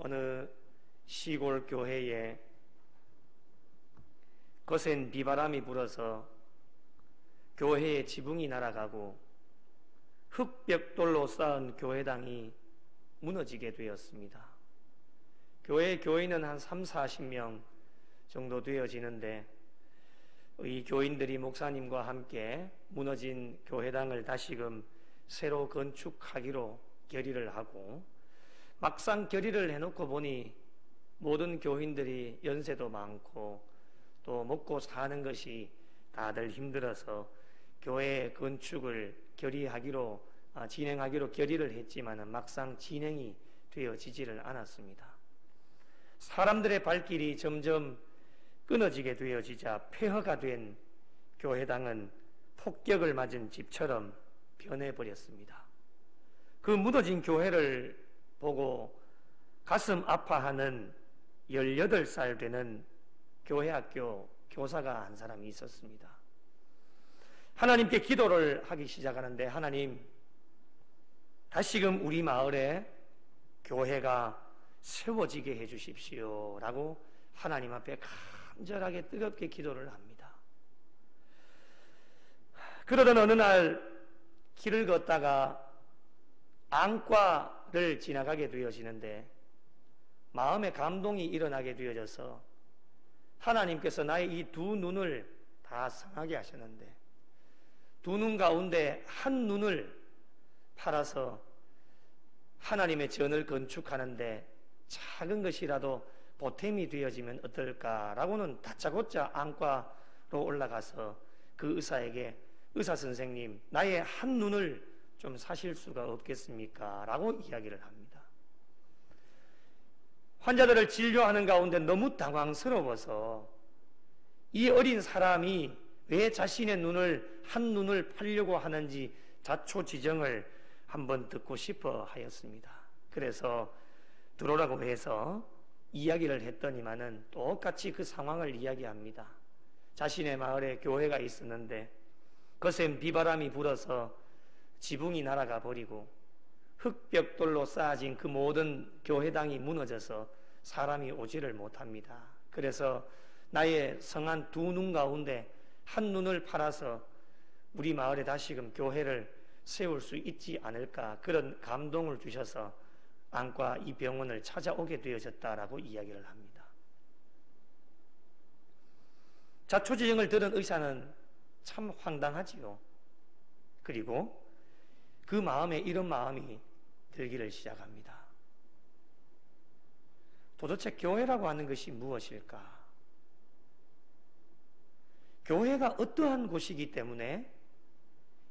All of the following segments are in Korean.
어느 시골 교회에 거센 비바람이 불어서 교회의 지붕이 날아가고 흙벽돌로 쌓은 교회당이 무너지게 되었습니다. 교인은 한 30-40명 정도 되어지는데 이 교인들이 목사님과 함께 무너진 교회당을 다시금 새로 건축하기로 결의를 하고, 막상 결의를 해놓고 보니 모든 교인들이 연세도 많고 또 먹고 사는 것이 다들 힘들어서 교회 건축을 진행하기로 결의를 했지만 막상 진행이 되어지지를 않았습니다. 사람들의 발길이 점점 끊어지게 되어지자 폐허가 된 교회당은 폭격을 맞은 집처럼 변해버렸습니다. 그 무너진 교회를 보고 가슴 아파하는 18살 되는 교회학교 교사가 한 사람이 있었습니다. 하나님께 기도를 하기 시작하는데, 하나님, 다시금 우리 마을에 교회가 세워지게 해주십시오 라고 하나님 앞에 간절하게 뜨겁게 기도를 합니다. 그러던 어느 날 길을 걷다가 안과를 지나가게 되어지는데 마음에 감동이 일어나게 되어져서 하나님께서 나의 이 두 눈을 다 상하게 하셨는데 두 눈 가운데 한 눈을 팔아서 하나님의 전을 건축하는데 작은 것이라도 보탬이 되어지면 어떨까라고는 다짜고짜 안과로 올라가서 그 의사에게, 의사 선생님, 나의 한 눈을 좀 사실 수가 없겠습니까? 라고 이야기를 합니다. 환자들을 진료하는 가운데 너무 당황스러워서 이 어린 사람이 왜 자신의 한 눈을 팔려고 하는지 자초지정을 한번 듣고 싶어 하였습니다. 그래서 들어오라고 해서 이야기를 했더니만은 똑같이 그 상황을 이야기합니다. 자신의 마을에 교회가 있었는데 거센 비바람이 불어서 지붕이 날아가 버리고 흙벽돌로 쌓아진 그 모든 교회당이 무너져서 사람이 오지를 못합니다. 그래서 나의 성한 두 눈 가운데 한 눈을 팔아서 우리 마을에 다시금 교회를 세울 수 있지 않을까, 그런 감동을 주셔서 안과 이 병원을 찾아오게 되어졌다라고 이야기를 합니다. 자초지정을 들은 의사는 참 황당하지요. 그리고 그 마음에 이런 마음이 들기를 시작합니다. 도대체 교회라고 하는 것이 무엇일까? 교회가 어떠한 곳이기 때문에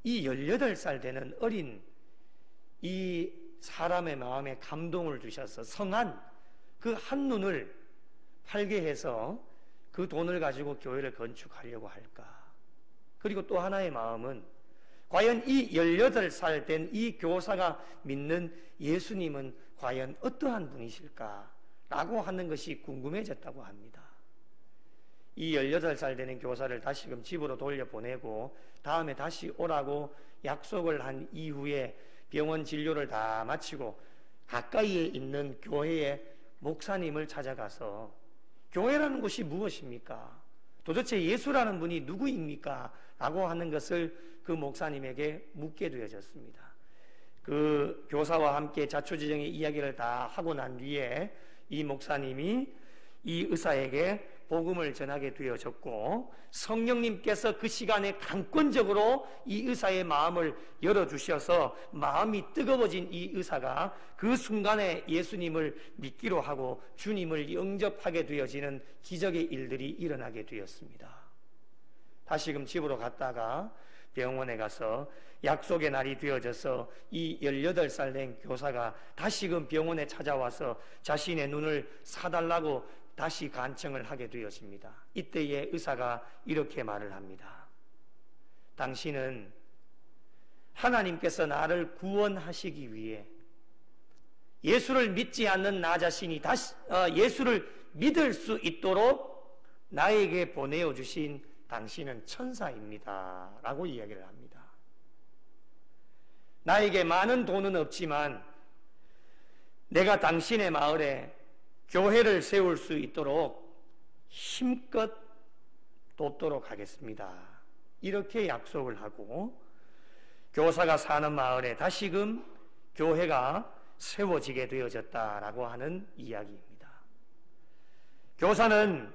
이 18살 되는 어린 이 사람의 마음에 감동을 주셔서 성한 그 한눈을 팔게 해서 그 돈을 가지고 교회를 건축하려고 할까? 그리고 또 하나의 마음은 과연 이 18살 된 이 교사가 믿는 예수님은 과연 어떠한 분이실까? 라고 하는 것이 궁금해졌다고 합니다. 이 18살 되는 교사를 다시금 집으로 돌려보내고 다음에 다시 오라고 약속을 한 이후에 병원 진료를 다 마치고 가까이에 있는 교회의 목사님을 찾아가서 교회라는 것이 무엇입니까? 도대체 예수라는 분이 누구입니까? 라고 하는 것을 그 목사님에게 묻게 되어졌습니다. 그 교사와 함께 자초지정의 이야기를 다 하고 난 뒤에 이 목사님이 이 의사에게 복음을 전하게 되어졌고, 성령님께서 그 시간에 강권적으로 이 의사의 마음을 열어주셔서 마음이 뜨거워진 이 의사가 그 순간에 예수님을 믿기로 하고 주님을 영접하게 되어지는 기적의 일들이 일어나게 되었습니다. 다시금 집으로 갔다가 병원에 가서 약속의 날이 되어져서 이 18살 된 교사가 다시금 병원에 찾아와서 자신의 눈을 사달라고 다시 간청을 하게 되었습니다. 이때에 의사가 이렇게 말을 합니다. 당신은 하나님께서 나를 구원하시기 위해 예수를 믿지 않는 나 자신이 예수를 믿을 수 있도록 나에게 보내어 주신 당신은 천사입니다 라고 이야기를 합니다. 나에게 많은 돈은 없지만 내가 당신의 마을에 교회를 세울 수 있도록 힘껏 돕도록 하겠습니다. 이렇게 약속을 하고 교사가 사는 마을에 다시금 교회가 세워지게 되어졌다라고 하는 이야기입니다. 교사는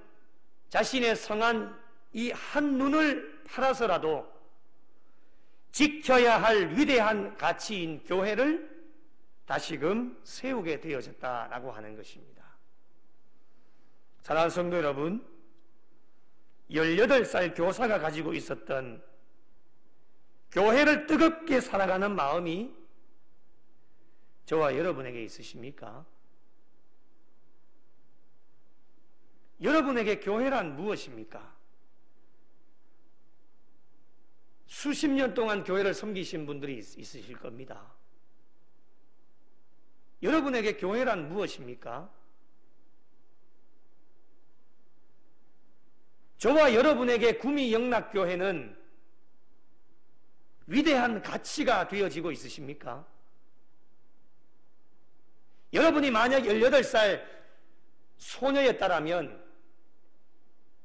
자신의 성한 이 한눈을 팔아서라도 지켜야 할 위대한 가치인 교회를 다시금 세우게 되어졌다라고 하는 것입니다. 사랑하는 성도 여러분, 18살 교사가 가지고 있었던 교회를 뜨겁게 사랑하는 마음이 저와 여러분에게 있으십니까? 여러분에게 교회란 무엇입니까? 수십 년 동안 교회를 섬기신 분들이 있으실 겁니다. 여러분에게 교회란 무엇입니까? 저와 여러분에게 구미영락교회는 위대한 가치가 되어지고 있으십니까? 여러분이 만약 18살 소녀였다라면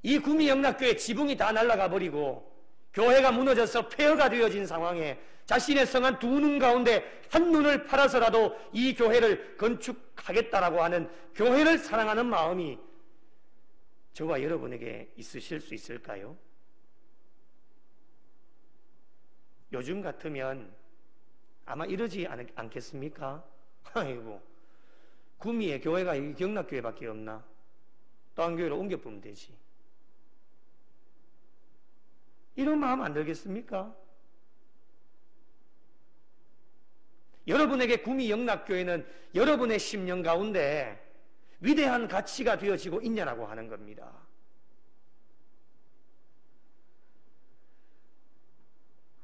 이 구미영락교회 지붕이 다 날아가 버리고 교회가 무너져서 폐허가 되어진 상황에 자신의 성한 두 눈 가운데 한 눈을 팔아서라도 이 교회를 건축하겠다라고 하는 교회를 사랑하는 마음이 저와 여러분에게 있으실 수 있을까요? 요즘 같으면 아마 이러지 않겠습니까? 아이고, 구미에 교회가 이 경락교회밖에 없나? 다른 교회로 옮겨보면 되지. 이런 마음 안 들겠습니까? 여러분에게 구미영락교회는 여러분의 심령 가운데 위대한 가치가 되어지고 있냐라고 하는 겁니다.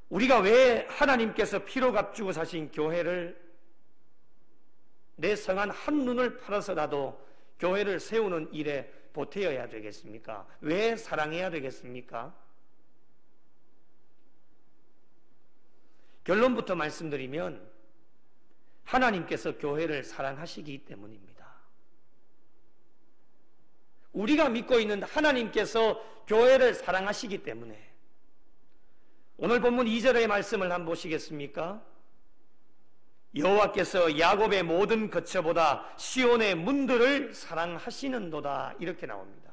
우리가 왜 하나님께서 피로 값주고 사신 교회를 내 성한 한눈을 팔아서라도 교회를 세우는 일에 보태어야 되겠습니까? 왜 사랑해야 되겠습니까? 결론부터 말씀드리면 하나님께서 교회를 사랑하시기 때문입니다. 우리가 믿고 있는 하나님께서 교회를 사랑하시기 때문에 오늘 본문 2절의 말씀을 한번 보시겠습니까? 여호와께서 야곱의 모든 거처보다 시온의 문들을 사랑하시는도다 이렇게 나옵니다.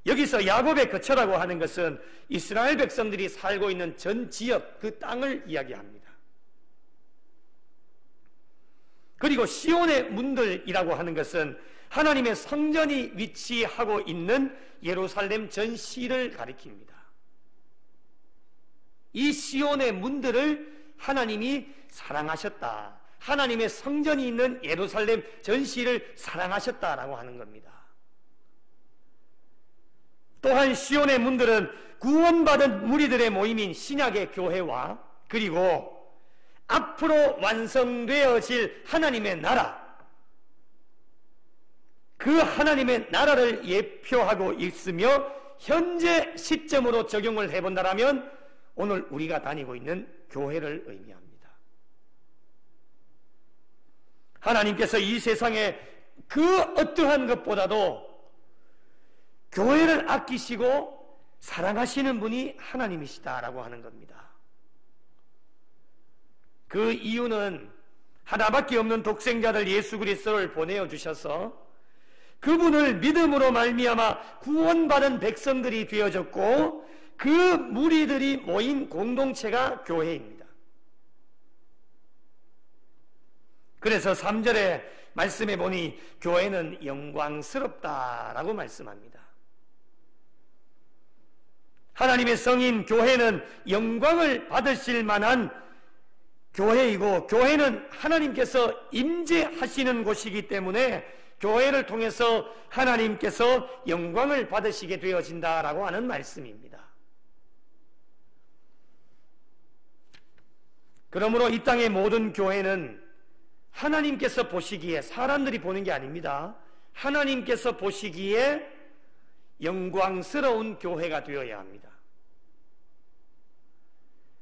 여기서 야곱의 거처라고 하는 것은 이스라엘 백성들이 살고 있는 전 지역 그 땅을 이야기합니다. 그리고 시온의 문들이라고 하는 것은 하나님의 성전이 위치하고 있는 예루살렘 전시를 가리킵니다. 이 시온의 문들을 하나님이 사랑하셨다. 하나님의 성전이 있는 예루살렘 전시를 사랑하셨다라고 하는 겁니다. 또한 시온의 문들은 구원받은 무리들의 모임인 신약의 교회와 그리고 앞으로 완성되어질 하나님의 나라, 그 하나님의 나라를 예표하고 있으며 현재 시점으로 적용을 해본다면 오늘 우리가 다니고 있는 교회를 의미합니다. 하나님께서 이 세상에 그 어떠한 것보다도 교회를 아끼시고 사랑하시는 분이 하나님이시다라고 하는 겁니다. 그 이유는 하나밖에 없는 독생자들 예수 그리스도를 보내어 주셔서 그분을 믿음으로 말미암아 구원받은 백성들이 되어졌고 그 무리들이 모인 공동체가 교회입니다. 그래서 3절에 말씀해 보니 교회는 영광스럽다라고 말씀합니다. 하나님의 성인 교회는 영광을 받으실 만한 교회이고 교회는 하나님께서 임재하시는 곳이기 때문에 교회를 통해서 하나님께서 영광을 받으시게 되어진다라고 하는 말씀입니다. 그러므로 이 땅의 모든 교회는 하나님께서 보시기에 사람들이 보는 게 아닙니다. 하나님께서 보시기에 영광스러운 교회가 되어야 합니다.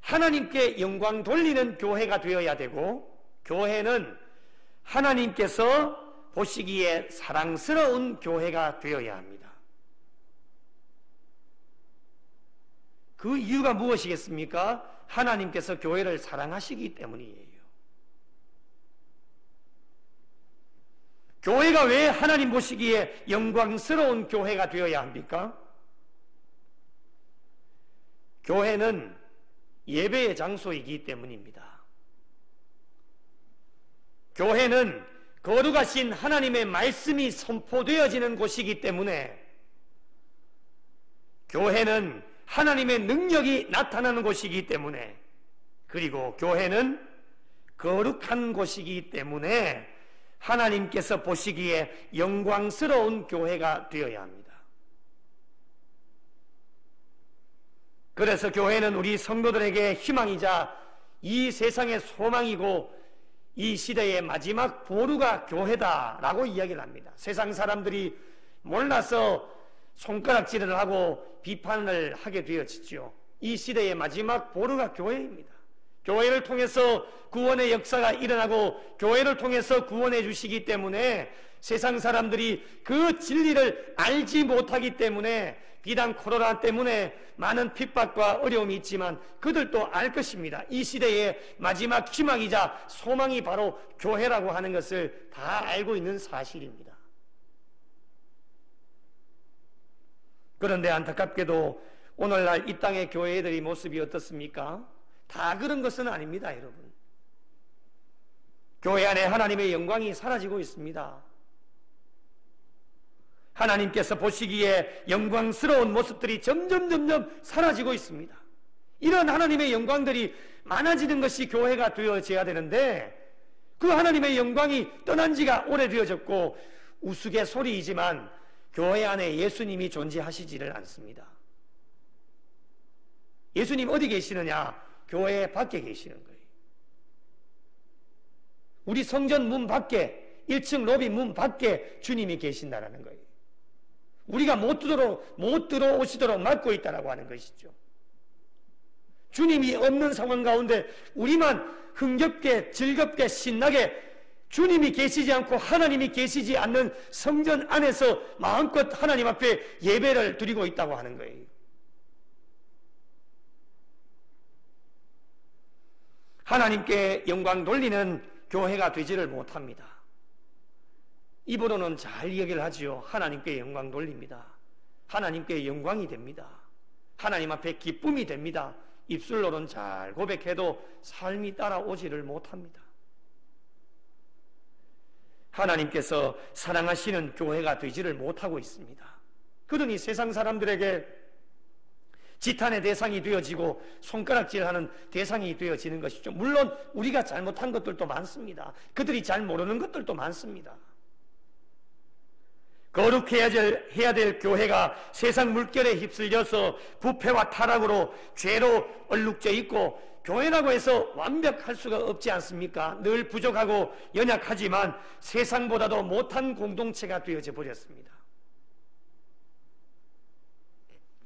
하나님께 영광 돌리는 교회가 되어야 되고 교회는 하나님께서 보시기에 사랑스러운 교회가 되어야 합니다. 그 이유가 무엇이겠습니까? 하나님께서 교회를 사랑하시기 때문이에요. 교회가 왜 하나님 보시기에 영광스러운 교회가 되어야 합니까? 교회는 예배의 장소이기 때문입니다. 교회는 거룩하신 하나님의 말씀이 선포되어지는 곳이기 때문에, 교회는 하나님의 능력이 나타나는 곳이기 때문에, 그리고 교회는 거룩한 곳이기 때문에 하나님께서 보시기에 영광스러운 교회가 되어야 합니다. 그래서 교회는 우리 성도들에게 희망이자 이 세상의 소망이고 이 시대의 마지막 보루가 교회다라고 이야기를 합니다. 세상 사람들이 몰라서 손가락질을 하고 비판을 하게 되어지죠. 이 시대의 마지막 보루가 교회입니다. 교회를 통해서 구원의 역사가 일어나고 교회를 통해서 구원해 주시기 때문에 세상 사람들이 그 진리를 알지 못하기 때문에 비단 코로나 때문에 많은 핍박과 어려움이 있지만 그들도 알 것입니다. 이 시대의 마지막 희망이자 소망이 바로 교회라고 하는 것을 다 알고 있는 사실입니다. 그런데 안타깝게도 오늘날 이 땅의 교회들의 모습이 어떻습니까? 다 그런 것은 아닙니다, 여러분. 교회 안에 하나님의 영광이 사라지고 있습니다. 하나님께서 보시기에 영광스러운 모습들이 점점 사라지고 있습니다. 이런 하나님의 영광들이 많아지는 것이 교회가 되어져야 되는데, 그 하나님의 영광이 떠난 지가 오래되어졌고 우스갯소리이지만 교회 안에 예수님이 존재하시지를 않습니다. 예수님 어디 계시느냐? 교회 밖에 계시는 거예요. 우리 성전 문 밖에, 1층 로비 문 밖에 주님이 계신다라는 거예요. 우리가 못 들어오시도록 막고 있다라고 하는 것이죠. 주님이 없는 상황 가운데 우리만 흥겹게 즐겁게 신나게 주님이 계시지 않고 하나님이 계시지 않는 성전 안에서 마음껏 하나님 앞에 예배를 드리고 있다고 하는 거예요. 하나님께 영광 돌리는 교회가 되지를 못합니다. 입으로는 잘 이야기를 하지요. 하나님께 영광 돌립니다. 하나님께 영광이 됩니다. 하나님 앞에 기쁨이 됩니다. 입술로는 잘 고백해도 삶이 따라오지를 못합니다. 하나님께서 사랑하시는 교회가 되지를 못하고 있습니다. 그러니 세상 사람들에게 지탄의 대상이 되어지고 손가락질하는 대상이 되어지는 것이죠. 물론 우리가 잘못한 것들도 많습니다. 그들이 잘 모르는 것들도 많습니다. 거룩해야 될 교회가 세상 물결에 휩쓸려서 부패와 타락으로 죄로 얼룩져 있고, 교회라고 해서 완벽할 수가 없지 않습니까? 늘 부족하고 연약하지만 세상보다도 못한 공동체가 되어져 버렸습니다.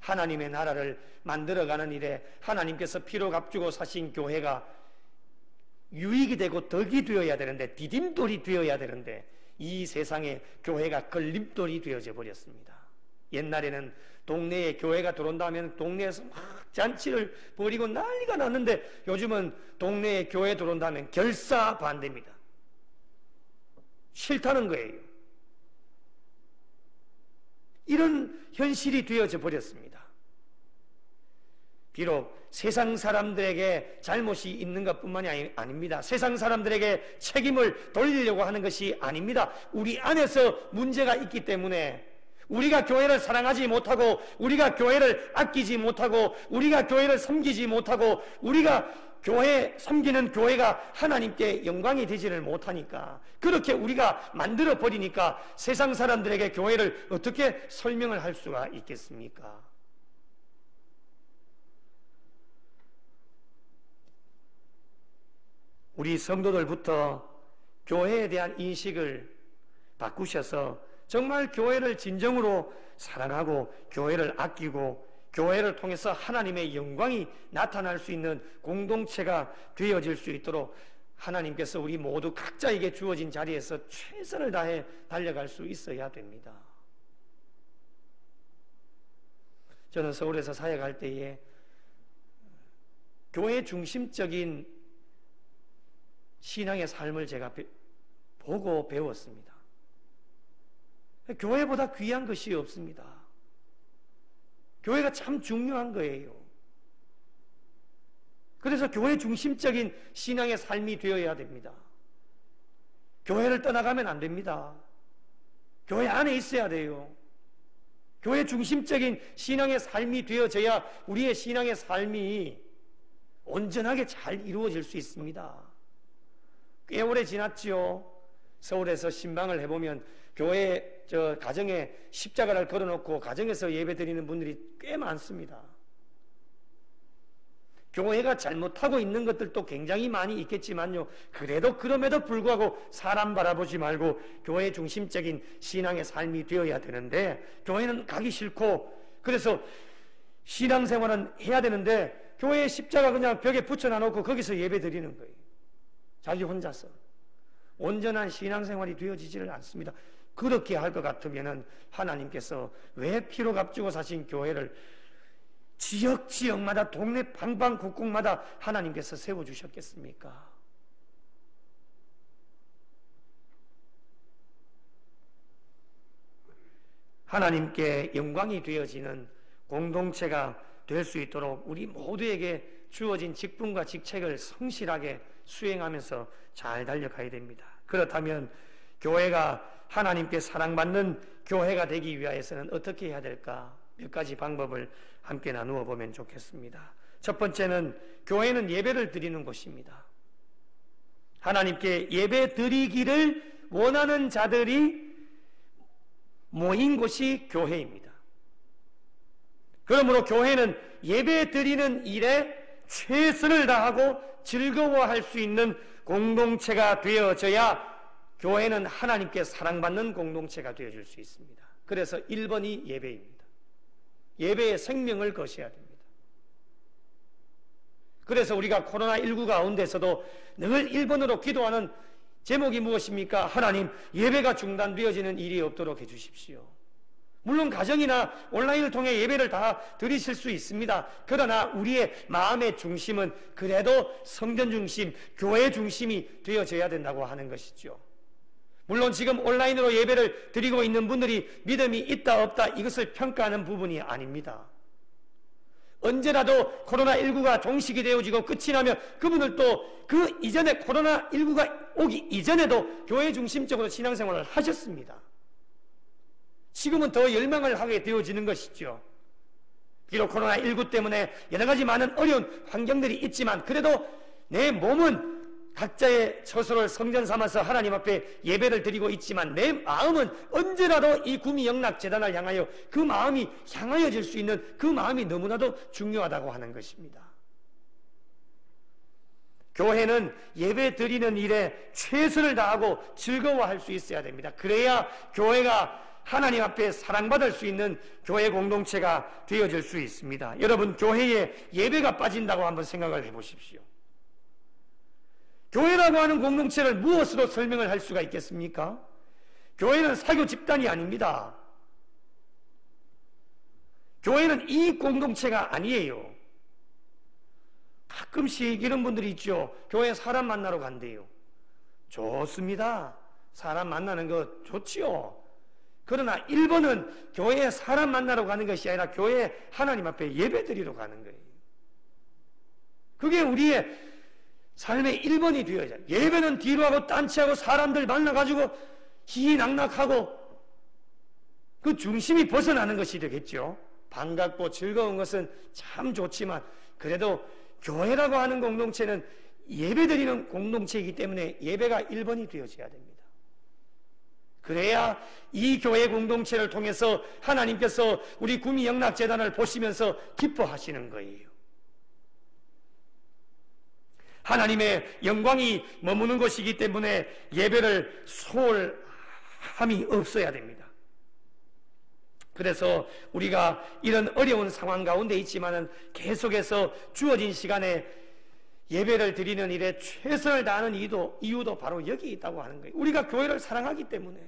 하나님의 나라를 만들어가는 일에 하나님께서 피로 값주고 사신 교회가 유익이 되고 덕이 되어야 되는데, 디딤돌이 되어야 되는데, 이 세상에 교회가 걸림돌이 되어져 버렸습니다. 옛날에는 동네에 교회가 들어온다면 동네에서 막 잔치를 벌이고 난리가 났는데, 요즘은 동네에 교회 들어온다면 결사반대입니다. 싫다는 거예요. 이런 현실이 되어져 버렸습니다. 비록 세상 사람들에게 잘못이 있는 것뿐만이 아닙니다. 세상 사람들에게 책임을 돌리려고 하는 것이 아닙니다. 우리 안에서 문제가 있기 때문에 우리가 교회를 사랑하지 못하고, 우리가 교회를 아끼지 못하고, 우리가 교회를 섬기지 못하고, 우리가 섬기는 교회가 하나님께 영광이 되지를 못하니까, 그렇게 우리가 만들어 버리니까 세상 사람들에게 교회를 어떻게 설명을 할 수가 있겠습니까? 우리 성도들부터 교회에 대한 인식을 바꾸셔서 정말 교회를 진정으로 사랑하고 교회를 아끼고 교회를 통해서 하나님의 영광이 나타날 수 있는 공동체가 되어질 수 있도록 하나님께서 우리 모두 각자에게 주어진 자리에서 최선을 다해 달려갈 수 있어야 됩니다. 저는 서울에서 사역할 때에 교회 중심적인 신앙의 삶을 제가 보고 배웠습니다. 교회보다 귀한 것이 없습니다. 교회가 참 중요한 거예요. 그래서 교회 중심적인 신앙의 삶이 되어야 됩니다. 교회를 떠나가면 안 됩니다. 교회 안에 있어야 돼요. 교회 중심적인 신앙의 삶이 되어져야 우리의 신앙의 삶이 온전하게 잘 이루어질 수 있습니다. 꽤 오래 지났죠. 서울에서 신방을 해보면 교회 가정에 십자가를 걸어놓고 가정에서 예배 드리는 분들이 꽤 많습니다. 교회가 잘못하고 있는 것들도 굉장히 많이 있겠지만요, 그래도 그럼에도 불구하고 사람 바라보지 말고 교회 중심적인 신앙의 삶이 되어야 되는데, 교회는 가기 싫고 그래서 신앙생활은 해야 되는데 교회에 십자가 그냥 벽에 붙여놔놓고 거기서 예배 드리는 거예요. 자기 혼자서. 온전한 신앙생활이 되어지지를 않습니다. 그렇게 할 것 같으면 하나님께서 왜 피로 값주고 사신 교회를 지역마다 동네 방방곡곡마다 하나님께서 세워주셨겠습니까? 하나님께 영광이 되어지는 공동체가 될 수 있도록 우리 모두에게 주어진 직분과 직책을 성실하게 수행하면서 잘 달려가야 됩니다. 그렇다면 교회가 하나님께 사랑받는 교회가 되기 위해서는 어떻게 해야 될까? 몇 가지 방법을 함께 나누어 보면 좋겠습니다. 첫 번째는 교회는 예배를 드리는 곳입니다. 하나님께 예배 드리기를 원하는 자들이 모인 곳이 교회입니다. 그러므로 교회는 예배 드리는 일에 최선을 다하고 즐거워할 수 있는 공동체가 되어져야 교회는 하나님께 사랑받는 공동체가 되어질 수 있습니다. 그래서 1번이 예배입니다. 예배에 생명을 거셔야 됩니다. 그래서 우리가 코로나19 가운데서도 늘 1번으로 기도하는 제목이 무엇입니까? 하나님, 예배가 중단되어지는 일이 없도록 해주십시오. 물론 가정이나 온라인을 통해 예배를 다 드리실 수 있습니다. 그러나 우리의 마음의 중심은 그래도 성전 중심, 교회 중심이 되어져야 된다고 하는 것이죠. 물론 지금 온라인으로 예배를 드리고 있는 분들이 믿음이 있다 없다 이것을 평가하는 부분이 아닙니다. 언제라도 코로나19가 종식이 되어지고 끝이 나면 그분들도 그 이전에 코로나19가 오기 이전에도 교회 중심적으로 신앙생활을 하셨습니다. 지금은 더 열망을 하게 되어지는 것이죠. 비록 코로나19 때문에 여러 가지 많은 어려운 환경들이 있지만 그래도 내 몸은 각자의 처소를 성전 삼아서 하나님 앞에 예배를 드리고 있지만 내 마음은 언제라도 이 구미영락재단을 향하여 그 마음이 향하여질 수 있는 그 마음이 너무나도 중요하다고 하는 것입니다. 교회는 예배 드리는 일에 최선을 다하고 즐거워할 수 있어야 됩니다. 그래야 교회가 하나님 앞에 사랑받을 수 있는 교회 공동체가 되어질 수 있습니다. 여러분, 교회에 예배가 빠진다고 한번 생각을 해보십시오. 교회라고 하는 공동체를 무엇으로 설명을 할 수가 있겠습니까? 교회는 사교 집단이 아닙니다. 교회는 이 공동체가 아니에요. 가끔씩 이런 분들이 있죠. 교회 사람 만나러 간대요. 좋습니다. 사람 만나는 거 좋지요. 그러나 1번은 교회에 사람 만나러 가는 것이 아니라 교회에 하나님 앞에 예배 드리러 가는 거예요. 그게 우리의 삶의 1번이 되어야 해요. 예배는 뒤로 하고 딴치하고 사람들 만나가지고 희희낙낙하고 그 중심이 벗어나는 것이 되겠죠. 반갑고 즐거운 것은 참 좋지만 그래도 교회라고 하는 공동체는 예배드리는 공동체이기 때문에 예배가 1번이 되어져야 됩니다. 그래야 이 교회 공동체를 통해서 하나님께서 우리 구미영락재단을 보시면서 기뻐하시는 거예요. 하나님의 영광이 머무는 곳이기 때문에 예배를 소홀함이 없어야 됩니다. 그래서 우리가 이런 어려운 상황 가운데 있지만은 계속해서 주어진 시간에 예배를 드리는 일에 최선을 다하는 이유도 바로 여기 있다고 하는 거예요. 우리가 교회를 사랑하기 때문에.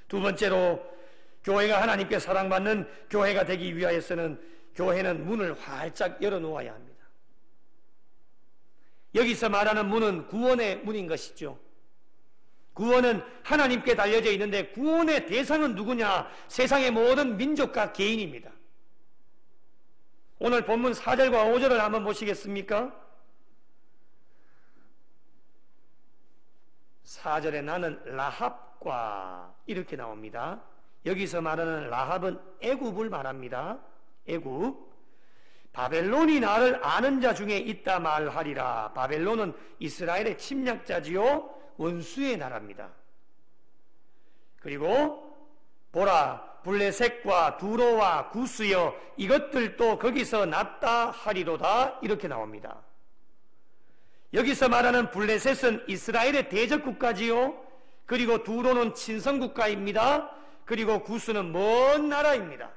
두 번째로, 교회가 하나님께 사랑받는 교회가 되기 위하여서는 교회는 문을 활짝 열어놓아야 합니다. 여기서 말하는 문은 구원의 문인 것이죠. 구원은 하나님께 달려져 있는데 구원의 대상은 누구냐? 세상의 모든 민족과 개인입니다. 오늘 본문 4절과 5절을 한번 보시겠습니까? 4절에 나는 라합과 이렇게 나옵니다. 여기서 말하는 라합은 애굽을 말합니다. 애굽. 바벨론이 나를 아는 자 중에 있다 말하리라. 바벨론은 이스라엘의 침략자지요, 원수의 나라입니다. 그리고 보라, 블레셋과 두로와 구스여 이것들도 거기서 났다 하리로다 이렇게 나옵니다. 여기서 말하는 블레셋은 이스라엘의 대적국가지요, 그리고 두로는 친선국가입니다. 그리고 구스는 먼 나라입니다.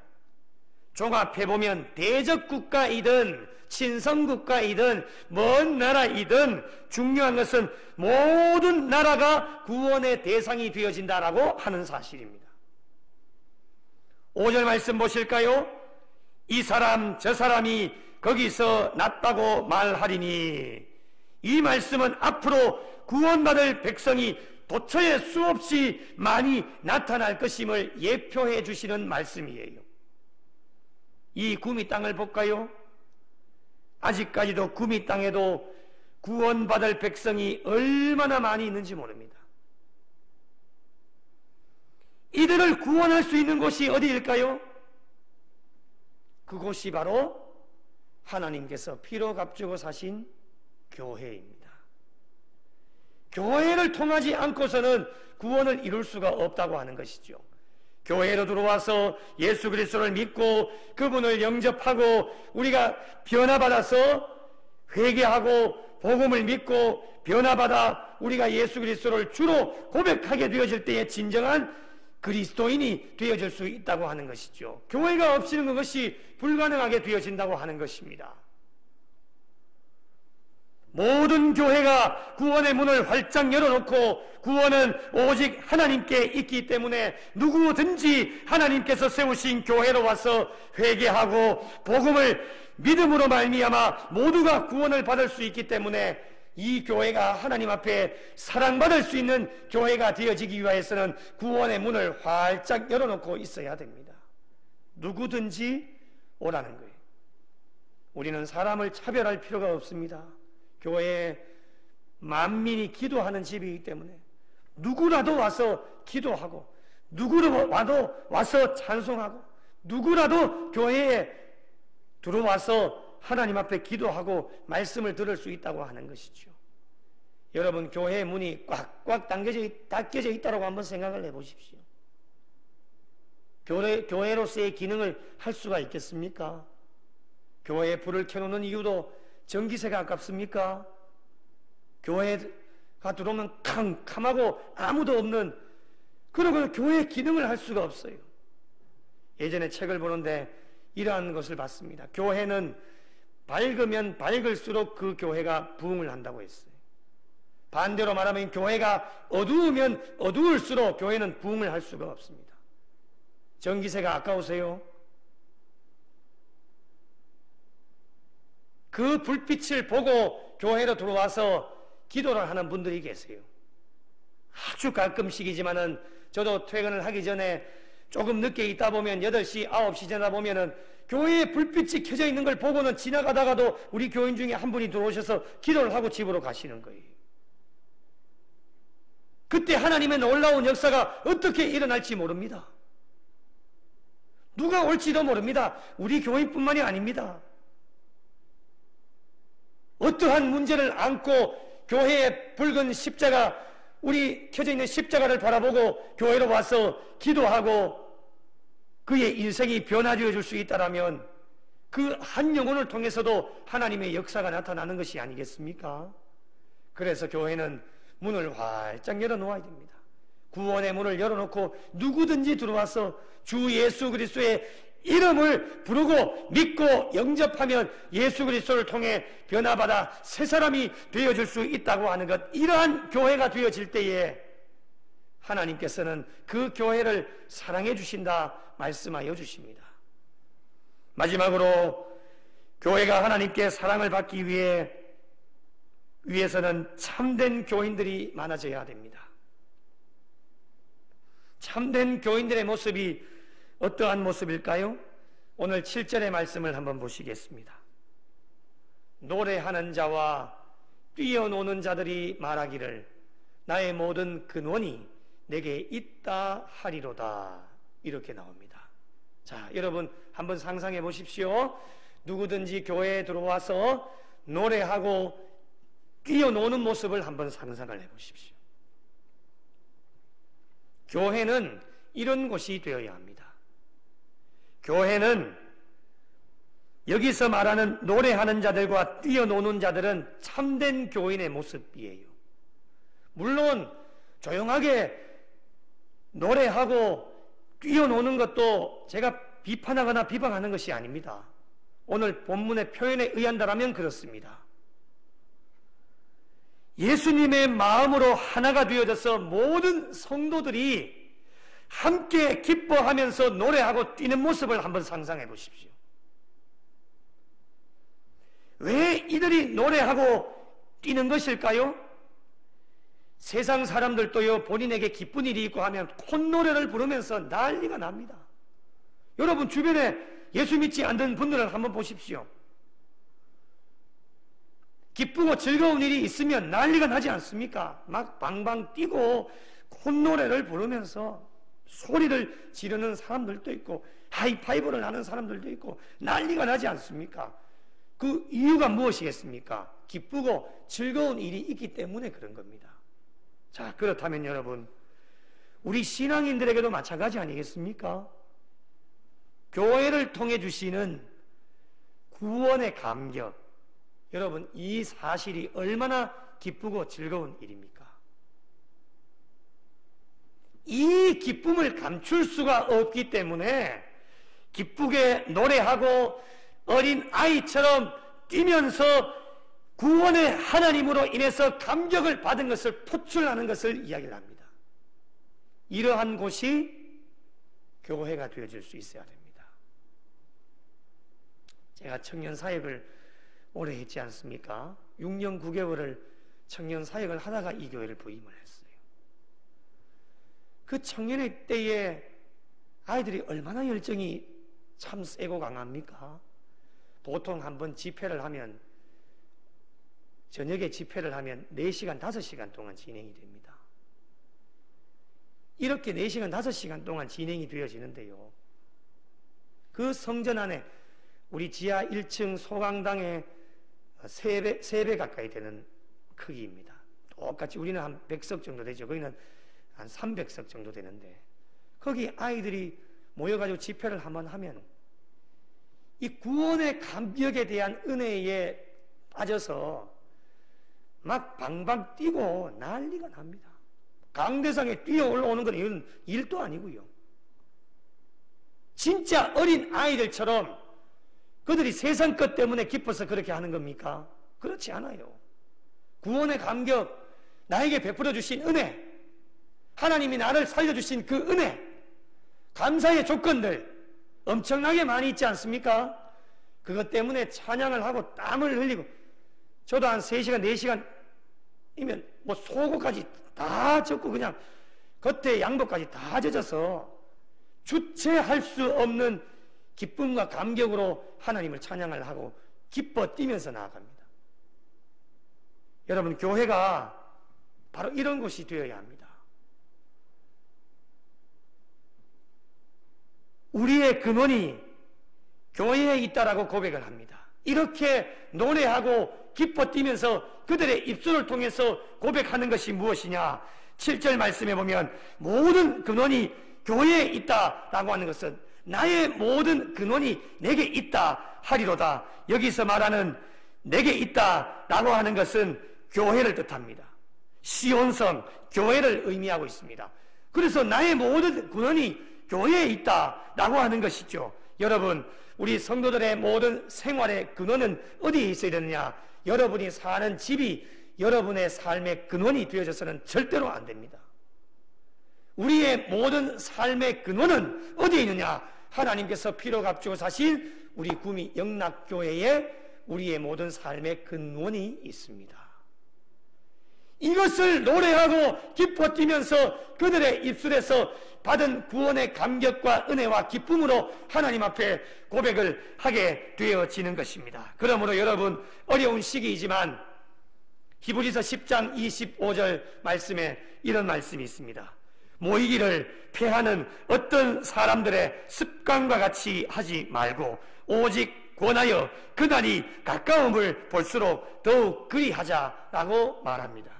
종합해보면 대적국가이든 친선국가이든 먼 나라이든 중요한 것은 모든 나라가 구원의 대상이 되어진다라고 하는 사실입니다. 5절 말씀 보실까요? 이 사람 저 사람이 거기서 났다고 말하리니, 이 말씀은 앞으로 구원받을 백성이 도처에 수없이 많이 나타날 것임을 예표해 주시는 말씀이에요. 이 구미 땅을 볼까요? 아직까지도 구미 땅에도 구원받을 백성이 얼마나 많이 있는지 모릅니다. 이들을 구원할 수 있는 곳이 어디일까요? 그곳이 바로 하나님께서 피로 값주고 사신 교회입니다. 교회를 통하지 않고서는 구원을 이룰 수가 없다고 하는 것이죠. 교회로 들어와서 예수 그리스도를 믿고 그분을 영접하고 우리가 변화받아서 회개하고 복음을 믿고 변화받아 우리가 예수 그리스도를 주로 고백하게 되어질 때에 진정한 그리스도인이 되어질 수 있다고 하는 것이죠. 교회가 없이는 그것이 불가능하게 되어진다고 하는 것입니다. 모든 교회가 구원의 문을 활짝 열어놓고 구원은 오직 하나님께 있기 때문에 누구든지 하나님께서 세우신 교회로 와서 회개하고 복음을 믿음으로 말미암아 모두가 구원을 받을 수 있기 때문에 이 교회가 하나님 앞에 사랑받을 수 있는 교회가 되어지기 위해서는 구원의 문을 활짝 열어놓고 있어야 됩니다. 누구든지 오라는 거예요. 우리는 사람을 차별할 필요가 없습니다. 교회에 만민이 기도하는 집이기 때문에 누구라도 와서 기도하고 누구라도 와서 찬송하고 누구라도 교회에 들어와서 하나님 앞에 기도하고 말씀을 들을 수 있다고 하는 것이죠. 여러분, 교회의 문이 꽉꽉 닫혀져 있다고 한번 생각을 해보십시오. 교회로서의 기능을 할 수가 있겠습니까? 교회에 불을 켜놓는 이유도 전기세가 아깝습니까? 교회가 들어오면 캄캄하고 아무도 없는 그런 교회의 기능을 할 수가 없어요. 예전에 책을 보는데 이러한 것을 봤습니다. 교회는 밝으면 밝을수록 그 교회가 부흥을 한다고 했어요. 반대로 말하면 교회가 어두우면 어두울수록 교회는 부흥을 할 수가 없습니다. 전기세가 아까우세요? 그 불빛을 보고 교회로 들어와서 기도를 하는 분들이 계세요. 아주 가끔씩이지만은 저도 퇴근을 하기 전에 조금 늦게 있다 보면 8시, 9시 지나다 보면은 교회에 불빛이 켜져 있는 걸 보고는 지나가다가도 우리 교인 중에 한 분이 들어오셔서 기도를 하고 집으로 가시는 거예요. 그때 하나님의 놀라운 역사가 어떻게 일어날지 모릅니다. 누가 올지도 모릅니다. 우리 교인뿐만이 아닙니다. 어떠한 문제를 안고 교회의 붉은 십자가, 우리 켜져 있는 십자가를 바라보고 교회로 와서 기도하고 그의 인생이 변화되어 줄 수 있다면 그 한 영혼을 통해서도 하나님의 역사가 나타나는 것이 아니겠습니까? 그래서 교회는 문을 활짝 열어놓아야 됩니다. 구원의 문을 열어놓고 누구든지 들어와서 주 예수 그리스도의 이름을 부르고 믿고 영접하면 예수 그리스도를 통해 변화받아 새 사람이 되어질 수 있다고 하는 것, 이러한 교회가 되어질 때에 하나님께서는 그 교회를 사랑해 주신다 말씀하여 주십니다. 마지막으로 교회가 하나님께 사랑을 받기 위해서는 참된 교인들이 많아져야 됩니다. 참된 교인들의 모습이 어떠한 모습일까요? 오늘 7절의 말씀을 한번 보시겠습니다. 노래하는 자와 뛰어노는 자들이 말하기를 나의 모든 근원이 내게 있다 하리로다. 이렇게 나옵니다. 자, 여러분 한번 상상해 보십시오. 누구든지 교회에 들어와서 노래하고 뛰어노는 모습을 한번 상상을 해 보십시오. 교회는 이런 곳이 되어야 합니다. 교회는 여기서 말하는 노래하는 자들과 뛰어노는 자들은 참된 교인의 모습이에요. 물론 조용하게 노래하고 뛰어노는 것도 제가 비판하거나 비방하는 것이 아닙니다. 오늘 본문의 표현에 의한다면 그렇습니다. 예수님의 마음으로 하나가 되어져서 모든 성도들이 함께 기뻐하면서 노래하고 뛰는 모습을 한번 상상해 보십시오. 왜 이들이 노래하고 뛰는 것일까요? 세상 사람들도요, 본인에게 기쁜 일이 있고 하면 콧노래를 부르면서 난리가 납니다. 여러분 주변에 예수 믿지 않는 분들을 한번 보십시오. 기쁘고 즐거운 일이 있으면 난리가 나지 않습니까? 막 방방 뛰고 콧노래를 부르면서 소리를 지르는 사람들도 있고 하이파이브를 하는 사람들도 있고 난리가 나지 않습니까? 그 이유가 무엇이겠습니까? 기쁘고 즐거운 일이 있기 때문에 그런 겁니다. 자, 그렇다면 여러분, 우리 신앙인들에게도 마찬가지 아니겠습니까? 교회를 통해 주시는 구원의 감격, 여러분 이 사실이 얼마나 기쁘고 즐거운 일입니까? 이 기쁨을 감출 수가 없기 때문에 기쁘게 노래하고 어린 아이처럼 뛰면서 구원의 하나님으로 인해서 감격을 받은 것을 표출하는 것을 이야기를 합니다. 이러한 곳이 교회가 되어질 수 있어야 됩니다. 제가 청년 사역을 오래 했지 않습니까? 6년 9개월을 청년 사역을 하다가 이 교회를 부임을 했어요. 그 청년의 때에 아이들이 얼마나 열정이 참 세고 강합니까? 보통 한번 집회를 하면, 저녁에 집회를 하면 4시간, 5시간 동안 진행이 됩니다. 이렇게 4시간, 5시간 동안 진행이 되어지는데요. 그 성전 안에 우리 지하 1층 소강당의 3배 가까이 되는 크기입니다. 똑같이 우리는 한 100석 정도 되죠. 거기는 한 300석 정도 되는데 거기 아이들이 모여가지고 집회를 한번 하면 이 구원의 감격에 대한 은혜에 빠져서 막 방방 뛰고 난리가 납니다. 강대상에 뛰어 올라오는 건 이건 일도 아니고요. 진짜 어린 아이들처럼 그들이 세상 것 때문에 기뻐서 그렇게 하는 겁니까? 그렇지 않아요. 구원의 감격, 나에게 베풀어 주신 은혜, 하나님이 나를 살려주신 그 은혜, 감사의 조건들 엄청나게 많이 있지 않습니까? 그것 때문에 찬양을 하고 땀을 흘리고, 저도 한 3시간, 4시간이면 뭐 속옷까지 다 젖고 그냥 겉에 양복까지 다 젖어서 주체할 수 없는 기쁨과 감격으로 하나님을 찬양을 하고 기뻐 뛰면서 나아갑니다. 여러분, 교회가 바로 이런 곳이 되어야 합니다. 우리의 근원이 교회에 있다라고 고백을 합니다. 이렇게 노래하고 기뻐 뛰면서 그들의 입술을 통해서 고백하는 것이 무엇이냐? 7절 말씀에 보면 모든 근원이 교회에 있다라고 하는 것은 나의 모든 근원이 내게 있다 하리로다. 여기서 말하는 내게 있다라고 하는 것은 교회를 뜻합니다. 시온성, 교회를 의미하고 있습니다. 그래서 나의 모든 근원이 교회에 있다라고 하는 것이죠. 여러분, 우리 성도들의 모든 생활의 근원은 어디에 있어야 되느냐? 여러분이 사는 집이 여러분의 삶의 근원이 되어져서는 절대로 안 됩니다. 우리의 모든 삶의 근원은 어디에 있느냐? 하나님께서 피로 값주고 사신 우리 구미 영락교회에 우리의 모든 삶의 근원이 있습니다. 이것을 노래하고 기뻐 뛰면서 그들의 입술에서 받은 구원의 감격과 은혜와 기쁨으로 하나님 앞에 고백을 하게 되어지는 것입니다. 그러므로 여러분, 어려운 시기이지만 히브리서 10장 25절 말씀에 이런 말씀이 있습니다. 모이기를 패하는 어떤 사람들의 습관과 같이 하지 말고 오직 권하여 그날이 가까움을 볼수록 더욱 그리하자라고 말합니다.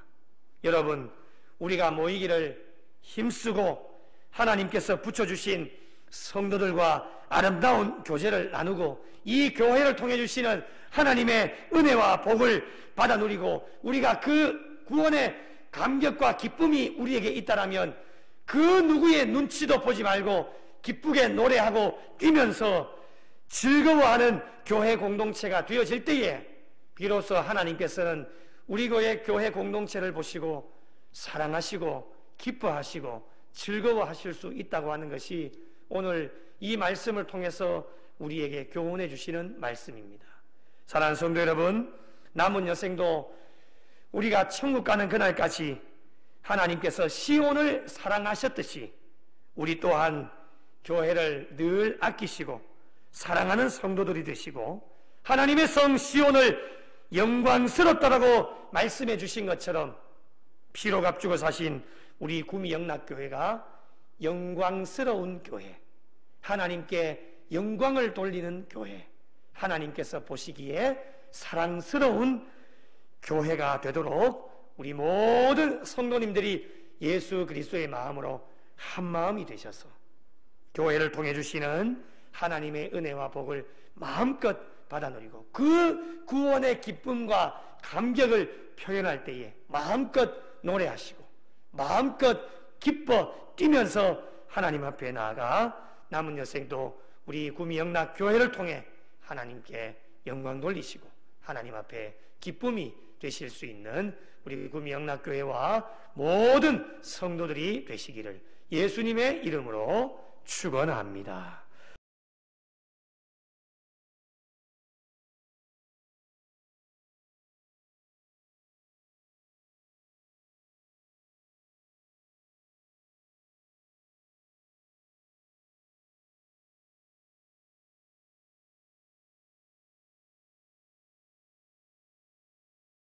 여러분, 우리가 모이기를 힘쓰고 하나님께서 붙여주신 성도들과 아름다운 교제를 나누고 이 교회를 통해 주시는 하나님의 은혜와 복을 받아 누리고 우리가 그 구원의 감격과 기쁨이 우리에게 있다라면 그 누구의 눈치도 보지 말고 기쁘게 노래하고 뛰면서 즐거워하는 교회 공동체가 되어질 때에 비로소 하나님께서는 우리 교회 공동체를 보시고 사랑하시고 기뻐하시고 즐거워하실 수 있다고 하는 것이 오늘 이 말씀을 통해서 우리에게 교훈해 주시는 말씀입니다. 사랑하는 성도 여러분, 남은 여생도 우리가 천국 가는 그날까지 하나님께서 시온을 사랑하셨듯이 우리 또한 교회를 늘 아끼시고 사랑하는 성도들이 되시고 하나님의 성 시온을 영광스럽다라고 말씀해 주신 것처럼 피로 값주고 사신 우리 구미 영락교회가 영광스러운 교회, 하나님께 영광을 돌리는 교회, 하나님께서 보시기에 사랑스러운 교회가 되도록 우리 모든 성도님들이 예수 그리스도의 마음으로 한 마음이 되셔서 교회를 통해 주시는 하나님의 은혜와 복을 마음껏 받아 누리고 그 구원의 기쁨과 감격을 표현할 때에 마음껏 노래하시고 마음껏 기뻐 뛰면서 하나님 앞에 나아가 남은 여생도 우리 구미 영락교회를 통해 하나님께 영광 돌리시고 하나님 앞에 기쁨이 되실 수 있는 우리 구미 영락교회와 모든 성도들이 되시기를 예수님의 이름으로 축원합니다.